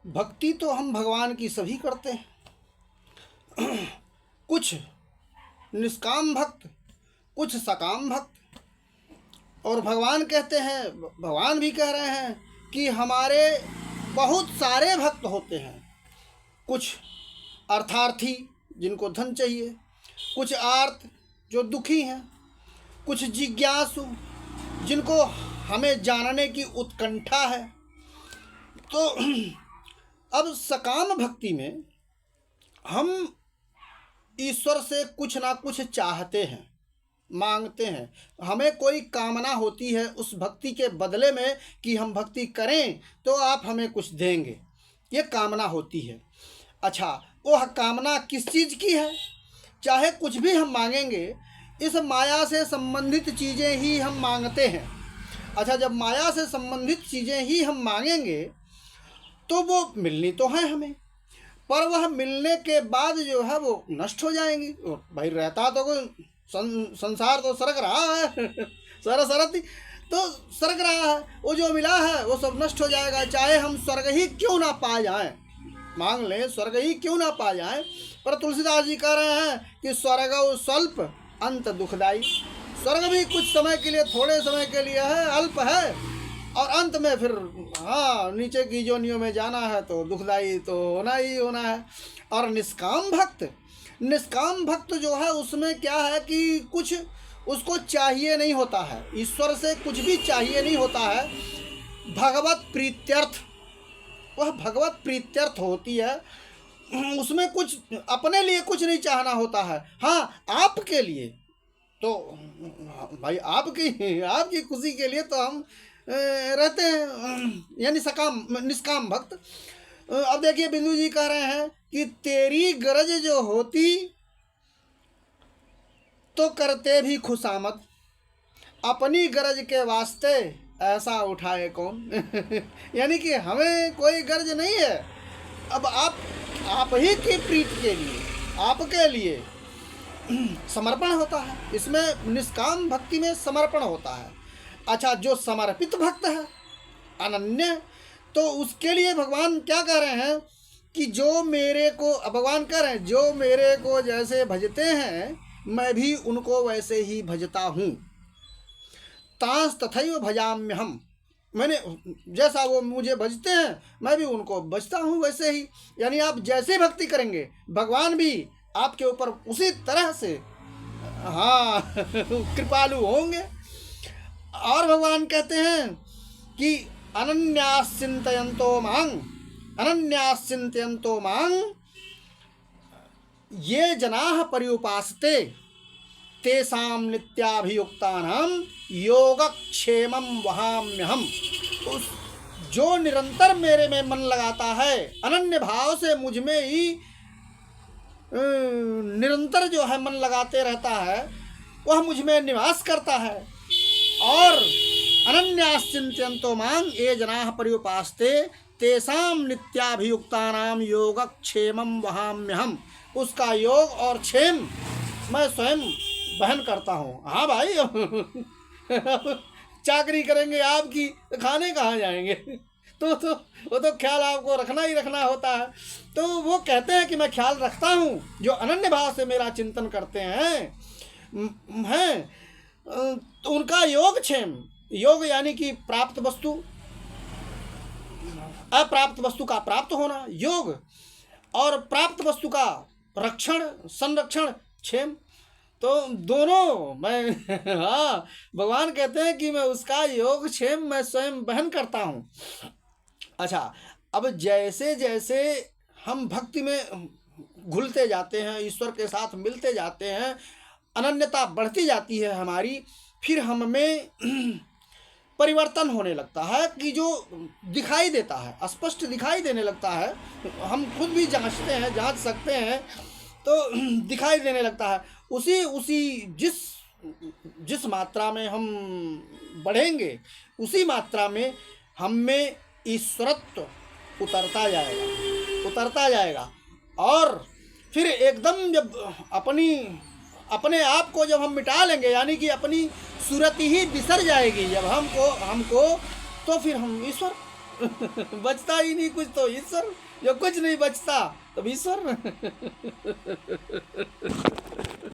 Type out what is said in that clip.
भक्ति तो हम भगवान की सभी करते हैं। कुछ निष्काम भक्त, कुछ सकाम भक्त। और भगवान कहते हैं, भगवान भी कह रहे हैं कि हमारे बहुत सारे भक्त होते हैं। कुछ अर्थार्थी जिनको धन चाहिए, कुछ आर्त जो दुखी हैं, कुछ जिज्ञासु जिनको हमें जानने की उत्कंठा है। तो अब सकाम भक्ति में हम ईश्वर से कुछ ना कुछ चाहते हैं, मांगते हैं। हमें कोई कामना होती है उस भक्ति के बदले में कि हम भक्ति करें तो आप हमें कुछ देंगे, ये कामना होती है। अच्छा, वह कामना किस चीज़ की है? चाहे कुछ भी हम मांगेंगे, इस माया से संबंधित चीज़ें ही हम मांगते हैं। अच्छा, जब माया से संबंधित चीज़ें ही हम मांगेंगे तो वो मिलनी तो है हमें, पर वह मिलने के बाद जो है वो नष्ट हो जाएंगी। भाई रहता तो कोई संसार तो सरक रहा है सरस्वती तो सरक रहा है, वो जो मिला है वो सब नष्ट हो जाएगा। चाहे हम स्वर्ग ही क्यों ना पा जाएं, मांग लें स्वर्ग ही क्यों ना पा जाएं, पर तुलसीदास जी कह रहे हैं कि स्वर्ग स्वल्प अंत दुखदाई। स्वर्ग भी कुछ समय के लिए, थोड़े समय के लिए है, अल्प है, और अंत में फिर नीचे की जोनियों में जाना है तो दुखदाई तो होना ही होना है। और निष्काम भक्त जो है उसमें क्या है कि कुछ उसको चाहिए नहीं होता है, ईश्वर से कुछ भी चाहिए नहीं होता है। भगवत प्रीत्यर्थ, वह भगवत प्रीत्यर्थ होती है, उसमें कुछ अपने लिए कुछ नहीं चाहना होता है। हाँ, आपके लिए तो भाई आपकी खुशी के लिए तो हम रहते हैं, यानी निष्काम भक्त। अब देखिए बिंदु जी कह रहे हैं कि तेरी गरज जो होती तो करते भी खुशामद, अपनी गरज के वास्ते ऐसा उठाए कौन यानी कि हमें कोई गरज नहीं है, अब आप ही की प्रीत के लिए, आपके लिए समर्पण होता है। इसमें निष्काम भक्ति में समर्पण होता है। अच्छा, जो समर्पित भक्त है, अनन्य, तो उसके लिए भगवान क्या कह रहे हैं कि जो मेरे को, भगवान कह रहे हैं जो मेरे को जैसे भजते हैं मैं भी उनको वैसे ही भजता हूँ। तांस तथैव भजाम्य हम, मैंने जैसा वो मुझे भजते हैं मैं भी उनको भजता हूँ वैसे ही। यानी आप जैसे भक्ति करेंगे भगवान भी आपके ऊपर उसी तरह से कृपालु होंगे। और भगवान कहते हैं कि अनन्याश्चिन्तयन्तो मां ये जनाः पर्युपासते तेषां नित्याभियुक्तानां योगक्षेमं वहाम्यहम्। जो निरंतर मेरे में मन लगाता है, अनन्य भाव से मुझ में ही निरंतर जो है मन लगाते रहता है, वह मुझ में निवास करता है। और अनन्याश्चिन्तयन्तो मां ये जनाः पर्युपासते तेषां नित्याभियुक्तानां योगक्षेमं वहाम्यहम्। उसका योग और क्षेम मैं स्वयं वहन करता हूँ। हाँ भाई चाकरी करेंगे आपकी तो खाने कहाँ जाएंगे तो वो तो ख्याल आपको रखना ही रखना होता है। तो वो कहते हैं कि मैं ख्याल रखता हूँ, जो अनन्य भाव से मेरा चिंतन करते हैं तो उनका योगक्षेम, योग यानी कि प्राप्त वस्तु, अप्राप्त वस्तु का प्राप्त होना योग, और प्राप्त वस्तु का रक्षण संरक्षण क्षेम, तो दोनों मैं भगवान कहते हैं कि मैं उसका योग क्षेम मैं स्वयं वहन करता हूँ। अच्छा, अब जैसे जैसे हम भक्ति में घुलते जाते हैं, ईश्वर के साथ मिलते जाते हैं, अनन्यता बढ़ती जाती है हमारी, फिर हम में परिवर्तन होने लगता है कि जो दिखाई देता है, स्पष्ट दिखाई देने लगता है। हम खुद भी जांच सकते हैं तो दिखाई देने लगता है। उसी जिस मात्रा में हम बढ़ेंगे उसी मात्रा में हम में ईश्वरत्व उतरता जाएगा। और फिर एकदम जब अपने आप को जब हम मिटा लेंगे, यानी कि अपनी सूरत ही बिसर जाएगी जब हमको तो फिर हम ईश्वर बचता ही नहीं कुछ तो ईश्वर, जो कुछ नहीं बचता तब ईश्वर।